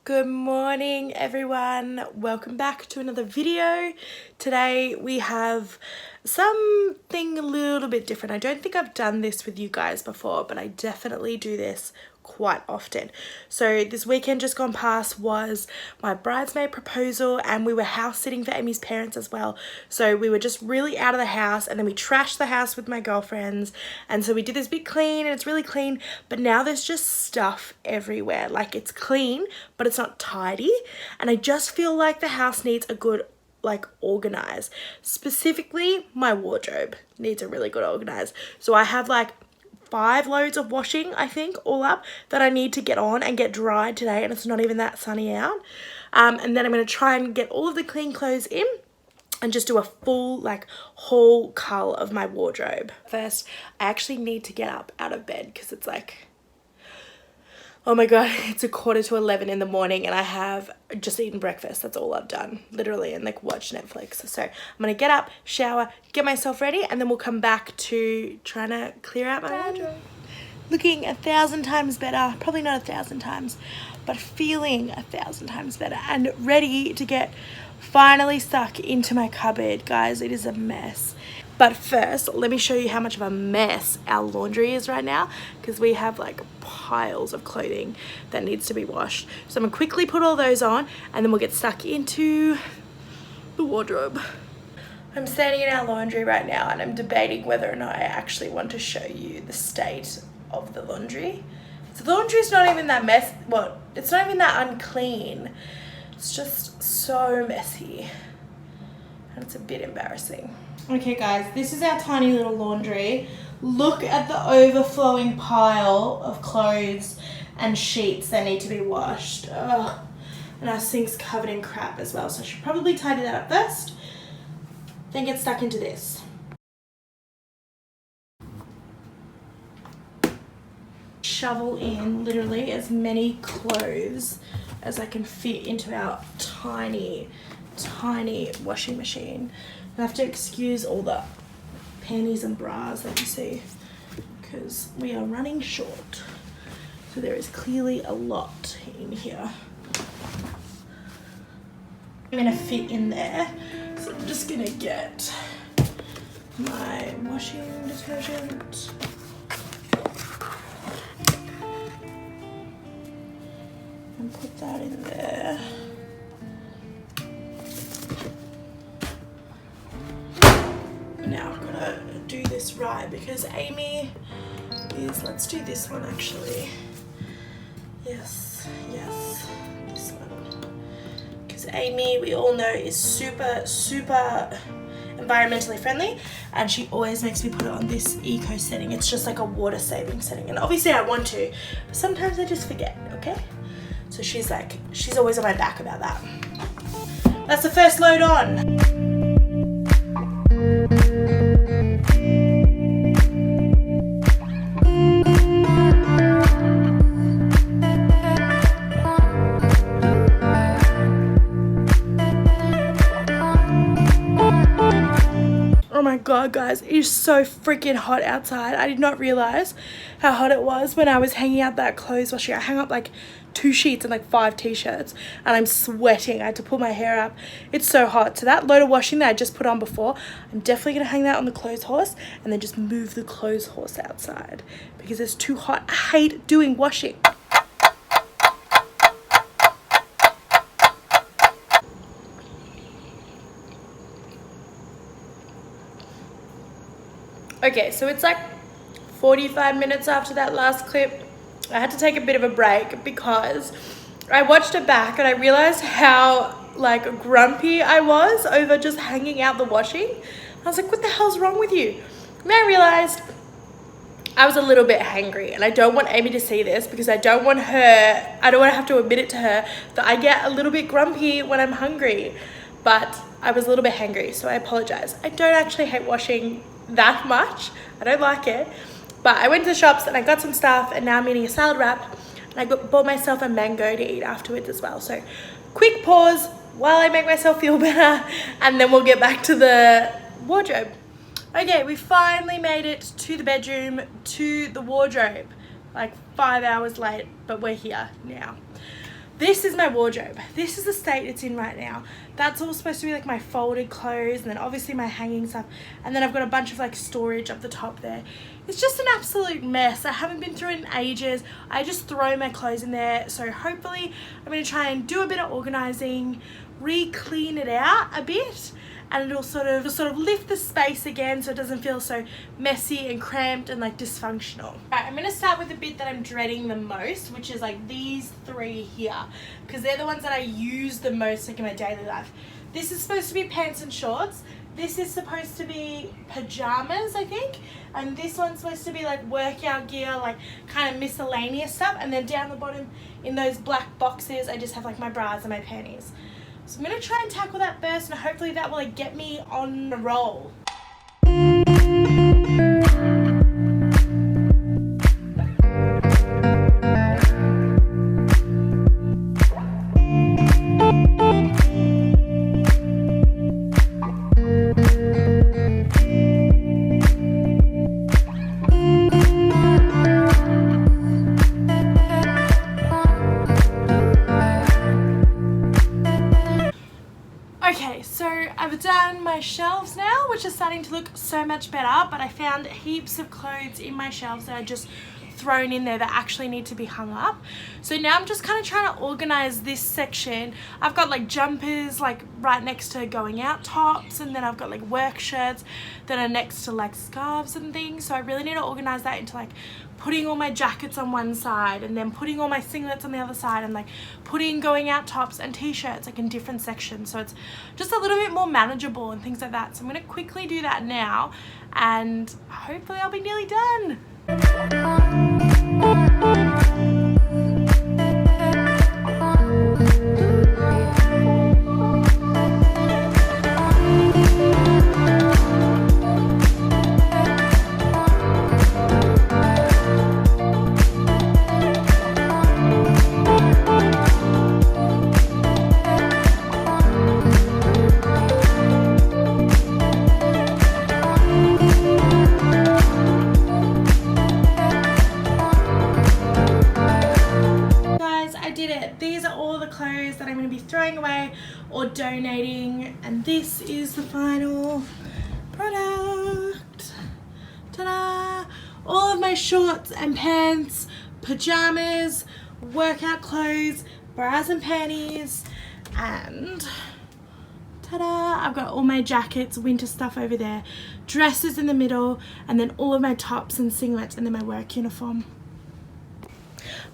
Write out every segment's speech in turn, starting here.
Good morning everyone, welcome back to another video. Today we have something a little bit different. I don't think I've done this with you guys before, but I definitely do this quite often. So this weekend just gone past was my bridesmaid proposal, and we were house sitting for Amy's parents as well. So we were just really out of the house, and then we trashed the house with my girlfriends, and so we did this big clean, and it's really clean, but now there's just stuff everywhere. Like, it's clean but it's not tidy, and I just feel like the house needs a good organize. Specifically, my wardrobe needs a really good organize. So I have like 5 loads of washing, I think, all up, that I need to get on and get dried today, and it's not even that sunny out. And then I'm going to try and get all of the clean clothes in and just do a full haul cull of my wardrobe. First, I actually need to get up out of bed because it's like, oh my god, it's 11:15 in the morning and I have just eaten breakfast. That's all I've done, literally, and watch Netflix. So I'm gonna get up, shower, get myself ready, and then we'll come back to trying to clear out my wardrobe. Looking 1,000 times better, probably not 1,000 times, but feeling 1,000 times better and ready to get finally stuck into my cupboard. Guys, it is a mess. But first, let me show you how much of a mess our laundry is right now, because we have piles of clothing that needs to be washed. So I'm gonna quickly put all those on and then we'll get stuck into the wardrobe. I'm standing in our laundry right now and I'm debating whether or not I actually want to show you the state of the laundry. So the laundry's not even that it's not even that unclean. It's just so messy and it's a bit embarrassing. Okay guys, this is our tiny little laundry. Look at the overflowing pile of clothes and sheets that need to be washed. Ugh. And our sink's covered in crap as well, so I should probably tidy that up first, then get stuck into this. Shovel in literally as many clothes as I can fit into our tiny washing machine. I have to excuse all the panties and bras that you see because we are running short. So there is clearly a lot in here. I'm gonna fit in there. So I'm just gonna get my washing detergent. And put that in there. Now I've got to do this right because Amy is, let's do this one actually. Yes, this one. Because Amy, we all know, is super environmentally friendly, and she always makes me put it on this eco setting. It's just like a water saving setting, and obviously I want to, but sometimes I just forget, okay? So she's always on my back about that. That's the first load on. Oh my god guys, it is so freaking hot outside. I did not realize how hot it was when I was hanging out that clothes washing. I hung up 2 sheets and 5 t-shirts, and I'm sweating. I had to pull my hair up. It's so hot. So that load of washing that I just put on before, I'm definitely gonna hang that on the clothes horse and then just move the clothes horse outside because it's too hot. I hate doing washing. Okay, so it's 45 minutes after that last clip. I had to take a bit of a break because I watched it back and I realized how grumpy I was over just hanging out the washing. I was like, what the hell's wrong with you? And then I realized I was a little bit hangry, and I don't want Amy to see this because I don't want to have to admit it to her that I get a little bit grumpy when I'm hungry. But I was a little bit hangry, so I apologize. I don't actually hate washing that much. I don't like it. But I went to the shops and I got some stuff, and now I'm eating a salad wrap, and I bought myself a mango to eat afterwards as well. So quick pause while I make myself feel better, and then we'll get back to the wardrobe. Okay, we finally made it to the bedroom, to the wardrobe. 5 hours late, but we're here now. This is my wardrobe. This is the state it's in right now. That's all supposed to be like my folded clothes, and then obviously my hanging stuff, and then I've got a bunch of like storage up the top there. It's just an absolute mess. I haven't been through it in ages. I just throw my clothes in there. So hopefully I'm going to try and do a bit of organizing, re-clean it out a bit, and it'll sort of lift the space again so it doesn't feel so messy and cramped and like dysfunctional. Right, I'm going to start with the bit that I'm dreading the most, which is like these three here, because they're the ones that I use the most like in my daily life. This is supposed to be pants and shorts. This is supposed to be pajamas, I think, and this one's supposed to be like workout gear, like kind of miscellaneous stuff, and then down the bottom in those black boxes I just have like my bras and my panties. So I'm going to try and tackle that first, and hopefully that will like get me on the roll. Okay, so I've done my shelves now, which is starting to look so much better, but I found heaps of clothes in my shelves that I just thrown in there that actually need to be hung up. So now I'm just kind of trying to organize this section. I've got like jumpers like right next to going out tops, and then I've got like work shirts that are next to like scarves and things. So I really need to organize that into like putting all my jackets on one side, and then putting all my singlets on the other side, and like putting going out tops and t-shirts like in different sections, so it's just a little bit more manageable and things like that. So I'm going to quickly do that now, and hopefully I'll be nearly done. These are all the clothes that I'm going to be throwing away or donating, and this is the final product. Ta-da! All of my shorts and pants, pajamas, workout clothes, bras and panties, and ta-da! I've got all my jackets, winter stuff over there, dresses in the middle, and then all of my tops and singlets, and then my work uniform.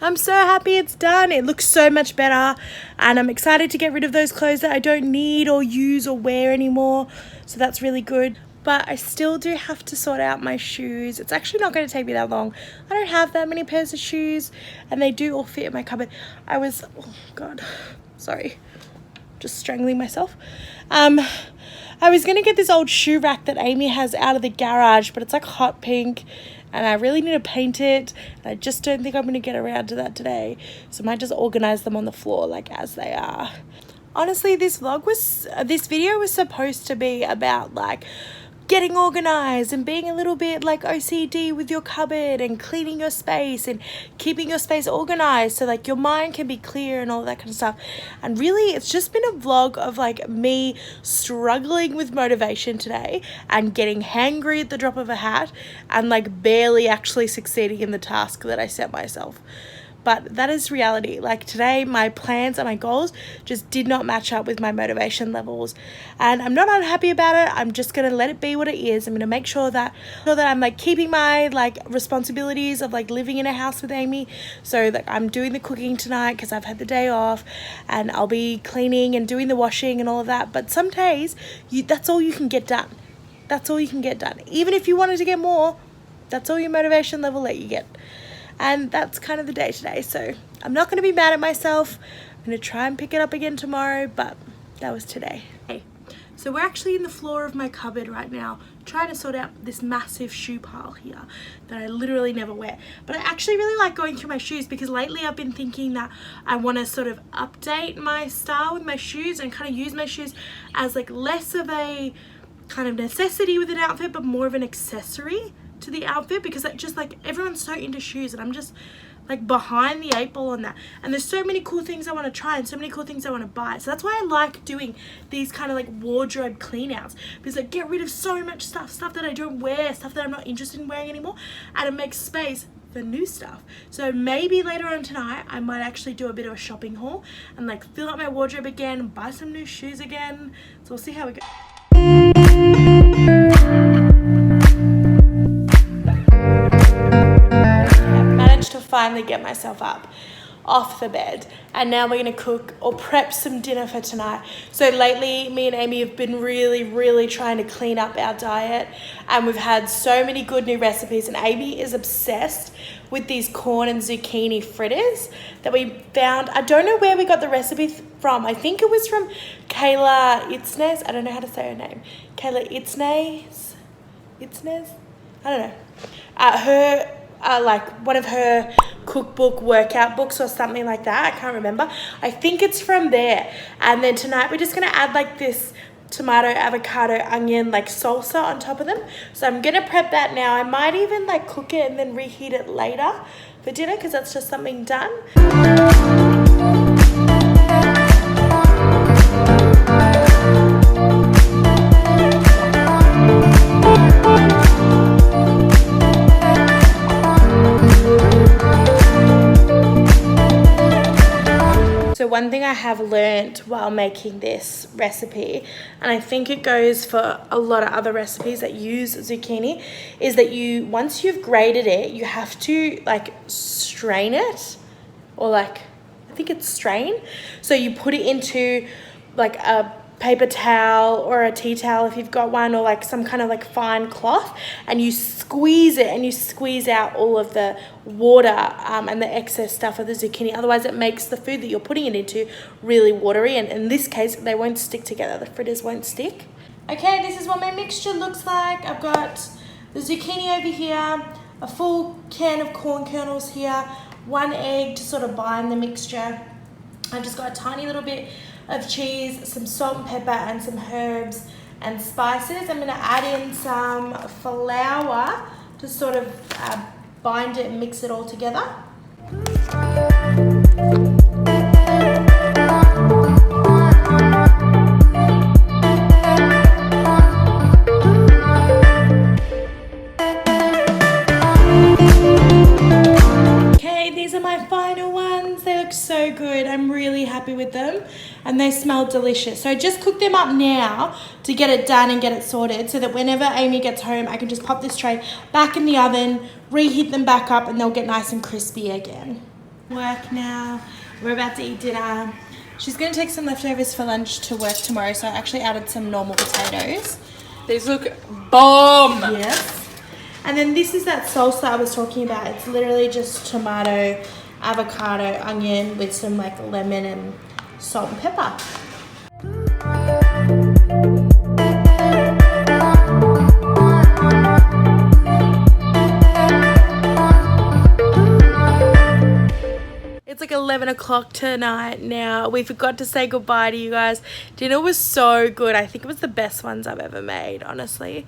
I'm so happy it's done. It looks so much better, and I'm excited to get rid of those clothes that I don't need or use or wear anymore, so that's really good. But I still do have to sort out my shoes. It's actually not going to take me that long. I don't have that many pairs of shoes, and they do all fit in my cupboard. Oh God, sorry, just strangling myself. I was going to get this old shoe rack that Amy has out of the garage, but it's like hot pink, and I really need to paint it, and I just don't think I'm going to get around to that today, so I might just organize them on the floor like as they are. Honestly, this video was supposed to be about like getting organized and being a little bit like OCD with your cupboard and cleaning your space and keeping your space organized so like your mind can be clear and all that kind of stuff. And really it's just been a vlog of like me struggling with motivation today and getting hangry at the drop of a hat and like barely actually succeeding in the task that I set myself. But that is reality. Like today, my plans and my goals just did not match up with my motivation levels. And I'm not unhappy about it. I'm just going to let it be what it is. I'm going to make sure that I'm like keeping my like responsibilities of like living in a house with Amy. So that I'm doing the cooking tonight because I've had the day off, and I'll be cleaning and doing the washing and all of that. But some days, that's all you can get done. That's all you can get done. Even if you wanted to get more, that's all your motivation level let you get. And that's kind of the day today, so I'm not going to be mad at myself. I'm going to try and pick it up again tomorrow, but that was today. Hey, so we're actually in the floor of my cupboard right now, trying to sort out this massive shoe pile here that I literally never wear. But I actually really like going through my shoes because lately I've been thinking that I want to sort of update my style with my shoes and kind of use my shoes as like less of a kind of necessity with an outfit, but more of an accessory to the outfit, because that just like everyone's so into shoes and I'm just like behind the 8 ball on that, and there's so many cool things I want to try and so many cool things I want to buy. So that's why I like doing these kind of like wardrobe clean outs, because I get rid of so much stuff that I don't wear, stuff that I'm not interested in wearing anymore, and it makes space for new stuff. So maybe later on tonight I might actually do a bit of a shopping haul and like fill up my wardrobe again, buy some new shoes again. So we'll see how we go. To finally get myself up off the bed, and now we're gonna cook or prep some dinner for tonight. So lately me and Amy have been really trying to clean up our diet, and we've had so many good new recipes, and Amy is obsessed with these corn and zucchini fritters that we found. I don't know where we got the recipe from. I think it was from Kayla Itznes. I don't know how to say her name. Kayla Itznes? I don't know. Her like one of her cookbook workout books or something like that. I can't remember. I think it's from there. And then tonight we're just gonna add like this tomato, avocado, onion like salsa on top of them. So I'm gonna prep that now. I might even like cook it and then reheat it later for dinner, because that's just something done. So one thing I have learnt while making this recipe, and I think it goes for a lot of other recipes that use zucchini, is that once you've grated it, you have to like strain it, or like, I think it's strain. So you put it into like a paper towel or a tea towel if you've got one, or like some kind of like fine cloth, and you squeeze it and you squeeze out all of the water and the excess stuff of the zucchini. Otherwise it makes the food that you're putting it into really watery, and in this case they won't stick together, the fritters won't stick. Okay, this is what my mixture looks like. I've got the zucchini over here, a full can of corn kernels here, 1 egg to sort of bind the mixture. I've just got a tiny little bit of cheese, some salt and pepper, and some herbs and spices. I'm going to add in some flour to sort of bind it and mix it all together. These are my final ones. They look so good. I'm really happy with them, and they smell delicious. So I just cook them up now to get it done and get it sorted, so that whenever Amy gets home I can just pop this tray back in the oven, reheat them back up, and they'll get nice and crispy again. Work now. We're about to eat dinner. She's going to take some leftovers for lunch to work tomorrow, so I actually added some normal potatoes. These look bomb. Yes. And then this is that salsa I was talking about. It's literally just tomato, avocado, onion with some like lemon and salt and pepper. It's like 11 o'clock tonight now. We forgot to say goodbye to you guys. Dinner was so good. I think it was the best ones I've ever made, honestly.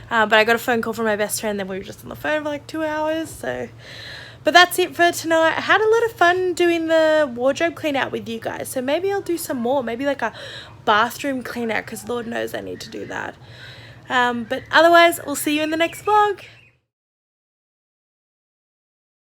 But I got a phone call from my best friend, then we were just on the phone for like 2 hours. But that's it for tonight. I had a lot of fun doing the wardrobe clean out with you guys. So maybe I'll do some more. Maybe like a bathroom clean out, because Lord knows I need to do that. But otherwise, we'll see you in the next vlog.